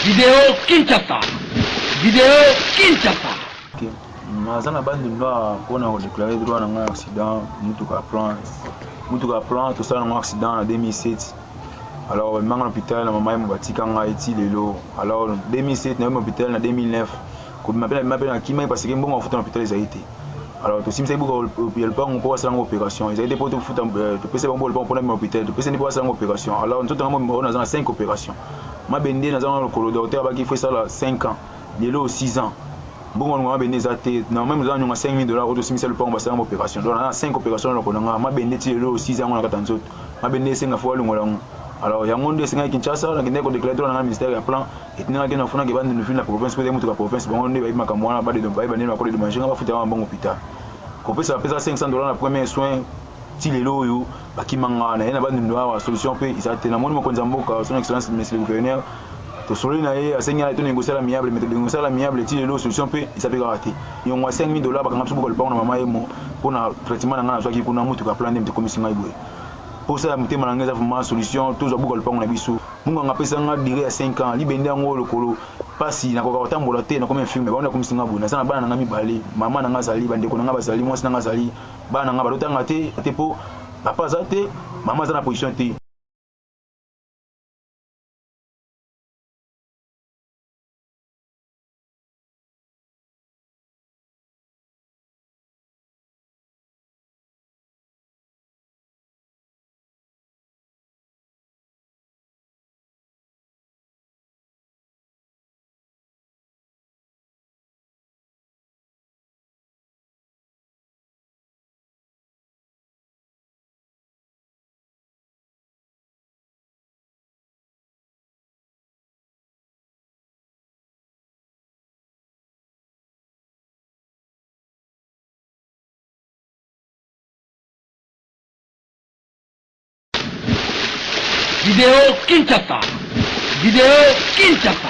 Vidéo Kinshasa. Vidéo Kinshasa. Ok. Naza na bande noire pour déclarer droit dans un accident, mutuka plan tout ça dans un accident en 2007. Alors je suis à l'hôpital, ma maman m'a dit quand été lelo. Alors 2007 na hôpital en 2009. Comme m'appelle Kima parce que bon on fout dans l'hôpital les été. Alors tout simple beaucoup il pas on peut faire une opération. Ils étaient pour tout fout dans tout PC bon pour dans l'hôpital. Tout PC n'est pas faire une opération. Alors tout on a 5 opérations. Ma bende dans le docteur qui fait ça 5 ans. Lelo 6 ans. Bon on a bende ça normalement nous avons 5 000 $, auto simple le pas on va faire une opération. Donc on a 5 opérations là qu'on a ma bende lelo 6 ans on a 4 ans. Ma bende 5 fois le ngolong. Alors il y a un monde qui est Kinshasa, qui est déclaré dans le ministère du plan, et qui est dans la province, pour la province, on est à Kamwana, pas de manger, on va foutre un bon hôpital. Qu'on peut s'appeler $500 la première soin, si les lots, qui mangent, il y a une solution, ils ont été dans le monde, son excellence, monsieur le gouverneur, to souligner à 5 ans, il négocier l'amiable, mais négocier l'amiable, si les lots, solution, il s'appelle raté. Ils ont $5 000 pour le pont, pour le traitement de la qui pour nous, tout plan de commission. Pour ça, je vais une solution. Tous les gens qui ont été on a fait ça à 5 ans. Les gens qui ont pas si na koka otambola te na comme film ba on comme singa buna sana bana nga mibale mama nga sali bande ko nga basali mwasi nga sali bana nga balotanga te po papa za te mama za na position te. Vidéo Kinshasa. Vidéo Kinshasa.